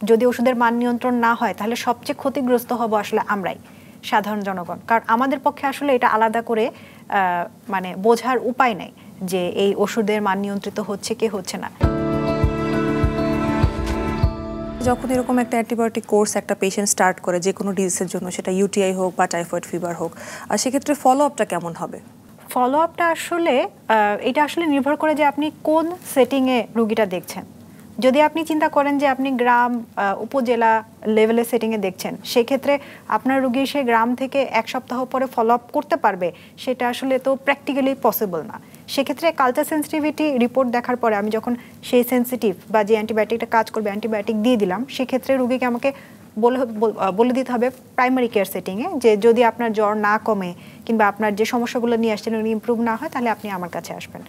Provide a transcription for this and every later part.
যদি ওষুধের মান নিয়ন্ত্রণ না হয় তাহলে সবচেয়ে ক্ষতিগ্রস্ত হব আসলে আমরাই, সাধারণ জনগণ। কারণ আমাদের পক্ষে আসলে এটা আলাদা করে মানে বোঝার উপায় নেই যে এই ওষুধের মান নিয়ন্ত্রিত হচ্ছে কি হচ্ছে না। যখন এরকম একটা অ্যান্টিবায়োটিক কোর্স একটা পেশেন্ট স্টার্ট করে যে কোনো ডিজিজের জন্য, সেটা ইউটিআই হোক বা টাইফয়েড ফিভার হোক, আর সেক্ষেত্রে ফলো আপটা কেমন হবে? ফলো আপটা আসলে এটা আসলে নির্ভর করে যে আপনি কোন সেটিংয়ে রুগীটা দেখছেন। যদি আপনি চিন্তা করেন যে আপনি গ্রাম উপজেলা লেভেলের সেটিংয়ে দেখছেন, সেক্ষেত্রে আপনার রুগী সে গ্রাম থেকে এক সপ্তাহ পরে ফলো আপ করতে পারবে, সেটা আসলে তো প্র্যাকটিক্যালি পসিবল না। সেক্ষেত্রে কালচার সেন্সিটিভিটি রিপোর্ট দেখার পরে আমি যখন সেই সেন্সিটিভ বা যে অ্যান্টিবায়োটিকটা কাজ করবে অ্যান্টিবায়োটিক দিয়ে দিলাম, সেক্ষেত্রে রুগীকে আমাকে বলে দিতে হবে প্রাইমারি কেয়ার সেটিংয়ে যে যদি আপনার জ্বর না কমে কিংবা আপনার যে সমস্যাগুলো নিয়ে আসছেন ইমপ্রুভ না হয় তাহলে আপনি আমার কাছে আসবেন।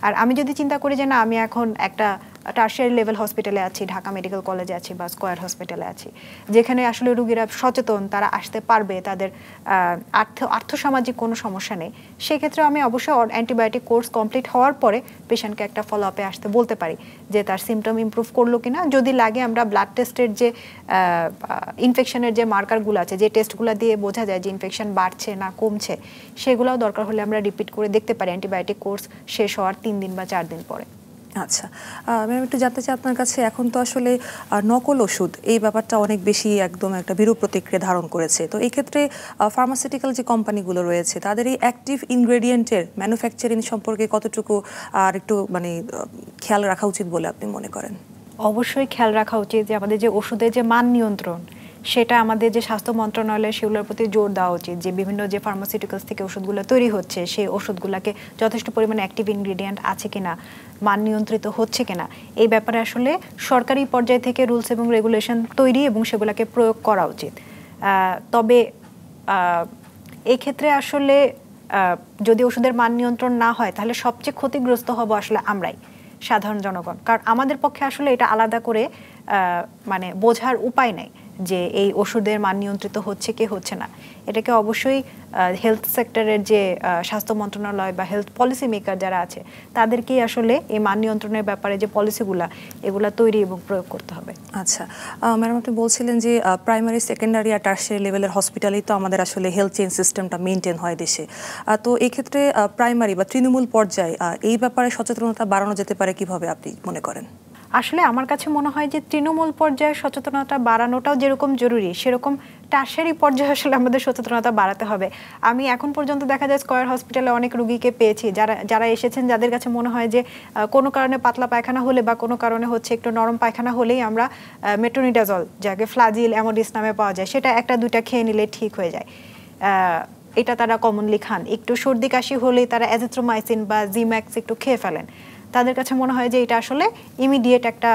আর আমি যদি চিন্তা করি যে না আমি এখন একটা টার্সিয়ারি লেভেল হসপিটালে আছি, ঢাকা মেডিকেল কলেজে আছি বা স্কয়ার হসপিটালে আছি, যেখানে আসলে রুগীরা সচেতন, তারা আসতে পারবে, তাদের আর্থসামাজিক কোনো সমস্যা নেই, সেক্ষেত্রে আমি অবশ্যই অ্যান্টিবায়োটিক কোর্স কমপ্লিট হওয়ার পরে পেশেন্টকে একটা ফলো আপে আসতে বলতে পারি যে তার সিমটম ইমপ্রুভ করলো কিনা। যদি লাগে আমরা ব্লাড টেস্টের যে ইনফেকশনের যে মার্কারগুলো আছে, যে টেস্টগুলো দিয়ে বোঝা যায় যে ইনফেকশন বাড়ছে না কমছে, সেগুলোও দরকার হলে আমরা রিপিট করে দেখতে পারি অ্যান্টিবায়োটিক কোর্স শেষ হওয়ার 3 দিন বা 4 দিন পরে। আচ্ছা, ম্যাম একটু জানতে চাই আপনার কাছে, এখন তো আসলে নকল ওষুধ এই ব্যাপারটা অনেক বেশি একদম একটা বিরূপ প্রতিক্রিয়া ধারণ করেছে। তো এই ক্ষেত্রে ফার্মাসিউটিক্যাল যে কোম্পানিগুলো রয়েছে তাদের এই অ্যাক্টিভ ইনগ্রেডিয়েন্টের ম্যানুফ্যাকচারিং সম্পর্কে কতটুকু আর একটু মানে খেয়াল রাখা উচিত বলে আপনি মনে করেন? অবশ্যই খেয়াল রাখা উচিত যে আমাদের যে ওষুধের যে মান নিয়ন্ত্রণ, সেটা আমাদের যে স্বাস্থ্য মন্ত্রণালয় সেগুলোর প্রতি জোর দেওয়া উচিত যে বিভিন্ন যে ফার্মাসিউটিক্যালস থেকে ওষুধগুলো তৈরি হচ্ছে সেই ওষুধগুলোকে যথেষ্ট পরিমাণে অ্যাক্টিভ ইনগ্রেডিয়েন্ট আছে কিনা, মান নিয়ন্ত্রিত হচ্ছে কিনা, এই ব্যাপারে আসলে সরকারি পর্যায় থেকে রুলস এবং রেগুলেশন তৈরি এবং সেগুলোকে প্রয়োগ করা উচিত। তবে এই ক্ষেত্রে আসলে যদি ওষুধের মান নিয়ন্ত্রণ না হয় তাহলে সবচেয়ে ক্ষতিগ্রস্ত হব আসলে আমরাই, সাধারণ জনগণ। কারণ আমাদের পক্ষে আসলে এটা আলাদা করে মানে বোঝার উপায় নেই যে এই ওষুধের মান নিয়ন্ত্রিত হচ্ছে কি হচ্ছে না। এটাকে অবশ্যই হেলথ সেক্টরের যে স্বাস্থ্য মন্ত্রণালয় বা হেলথ পলিসি মেকার যারা আছে তাদেরকেই আসলে এই মান নিয়ন্ত্রণের ব্যাপারে যে পলিসিগুলা এগুলা তৈরি এবং প্রয়োগ করতে হবে। আচ্ছা ম্যাডাম, আপনি বলছিলেন যে প্রাইমারি, সেকেন্ডারি আর টার্সিয়ারি লেভেলের হসপিটালেই তো আমাদের আসলে হেলথ চেইন সিস্টেমটা মেনটেন হয় দেশে। তো এই ক্ষেত্রে প্রাইমারি বা তৃণমূল পর্যায়ে এই ব্যাপারে সচেতনতা বাড়ানো যেতে পারে কিভাবে আপনি মনে করেন? আসলে আমার কাছে মনে হয় যে তৃণমূল পর্যায়ে সচেতনতা বাড়ানোটাও যেরকম জরুরি, সেরকম টার্সিয়ারি পর্যায়ে আসলে আমাদের সচেতনতা বাড়াতে হবে। আমি এখন পর্যন্ত দেখা যায় স্কয়ার হসপিটালে অনেক রুগীকে পেয়েছি যারা এসেছেন যাদের কাছে মনে হয় যে কোনো কারণে পাতলা পায়খানা হলে বা কোনো কারণে হচ্ছে একটু নরম পায়খানা হলেই আমরা মেট্রোনিডাজল, যাকে ফ্লাজিল অ্যামোডিস নামে পাওয়া যায়, সেটা 1-2টা খেয়ে নিলে ঠিক হয়ে যায়। এটা তারা কমনলি খান। একটু সর্দি কাশি হলেই তারা অ্যাজিথ্রোমাইসিন বা জিম্যাক্স একটু খেয়ে ফেলেন। তাদের কাছে মনে হয় যে এটা আসলে ইমিডিয়েট একটা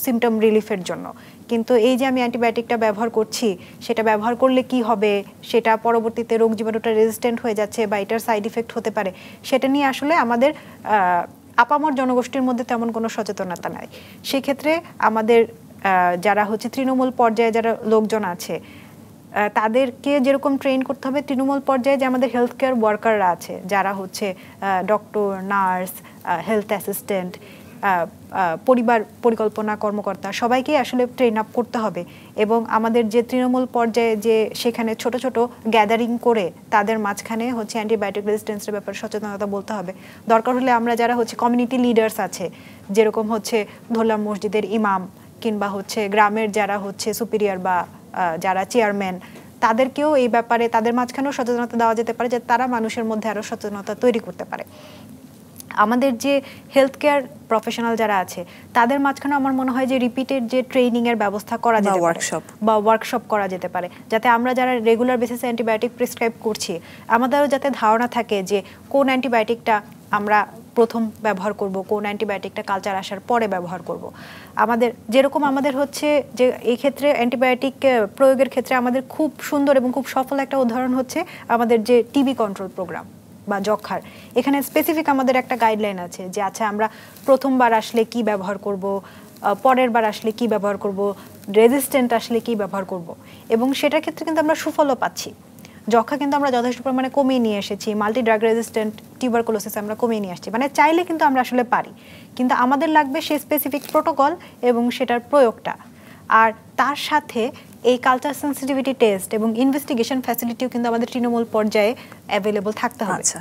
সিমটম রিলিফের জন্য। কিন্তু এই যে আমি অ্যান্টিবায়োটিকটা ব্যবহার করছি, সেটা ব্যবহার করলে কি হবে, সেটা পরবর্তীতে রোগ জীবাণুটা রেজিস্ট্যান্ট হয়ে যাচ্ছে বা এটার সাইড ইফেক্ট হতে পারে, সেটা নিয়ে আসলে আমাদের আপামর জনগোষ্ঠীর মধ্যে তেমন কোনো সচেতনতা নাই। সেক্ষেত্রে আমাদের যারা হচ্ছে তৃণমূল পর্যায়ে যারা লোকজন আছে তাদেরকে যেরকম ট্রেন করতে হবে, তৃণমূল পর্যায়ে যে আমাদের হেলথ কেয়ার ওয়ার্কাররা আছে যারা হচ্ছে ডক্টর, নার্স, হেলথ অ্যাসিস্ট্যান্ট, পরিবার পরিকল্পনা কর্মকর্তা, সবাইকেই আসলে ট্রেন আপ করতে হবে। এবং আমাদের যে তৃণমূল পর্যায়ে যে সেখানে ছোট ছোট গ্যাদারিং করে তাদের মাঝখানে হচ্ছে অ্যান্টিবায়োটিক রেজিস্ট্যান্সের ব্যাপারে সচেতনতা বলতে হবে। দরকার হলে আমরা যারা হচ্ছে কমিউনিটি লিডার্স আছে, যেরকম হচ্ছে ধরলাম মসজিদের ইমাম কিংবা হচ্ছে গ্রামের যারা হচ্ছে সুপিরিয়র বা যারা চেয়ারম্যান, তাদেরকেও এই ব্যাপারে তাদের মাঝখানেও সচেতনতা দেওয়া যেতে পারে যে তারা মানুষের মধ্যে আরও সচেতনতা তৈরি করতে পারে। আমাদের যে হেলথ কেয়ার প্রফেশনাল যারা আছে তাদের মাঝখানে আমার মনে হয় যে রিপিটেড যে ট্রেনিং এর ব্যবস্থা করা যেতে পারে বা ওয়ার্কশপ করা যেতে পারে, যাতে আমরা যারা রেগুলার বেসিসে অ্যান্টিবায়োটিক প্রেসক্রাইব করছি আমাদেরও যাতে ধারণা থাকে যে কোন অ্যান্টিবায়োটিকটা আমরা প্রথম ব্যবহার করব, কোন অ্যান্টিবায়োটিকটা কালচার আসার পরে ব্যবহার করব। আমাদের যেরকম আমাদের হচ্ছে যে এই ক্ষেত্রে অ্যান্টিবায়োটিক প্রয়োগের ক্ষেত্রে আমাদের খুব সুন্দর এবং খুব সফল একটা উদাহরণ হচ্ছে আমাদের যে টিবি কন্ট্রোল প্রোগ্রাম বা যক্ষ্মার। এখানে স্পেসিফিক আমাদের একটা গাইডলাইন আছে যে আচ্ছা আমরা প্রথমবার আসলে কি ব্যবহার করব, পরের বার আসলে কি ব্যবহার করব, রেজিস্ট্যান্ট আসলে কি ব্যবহার করব, এবং সেটার ক্ষেত্রে কিন্তু আমরা সুফলও পাচ্ছি। যক্ষ্মা কিন্তু আমরা যথেষ্ট পরিমাণে কমিয়ে নিয়ে এসেছি, মাল্টি ড্রাগ রেজিস্ট্যান্ট টিউবারকুলোসিস আমরা কমিয়ে নিয়ে আসছি। মানে চাইলে কিন্তু আমরা আসলে পারি, কিন্তু আমাদের লাগবে সেই স্পেসিফিক প্রোটোকল এবং সেটার প্রয়োগটা। আর তার সাথে এই কালচার সেন্সিটিভিটি টেস্ট এবং ইনভেস্টিগেশন ফ্যাসিলিটিও কিন্তু আমাদের তৃণমূল পর্যায়ে অ্যাভেলেবল থাকতে হবে। আচ্ছা,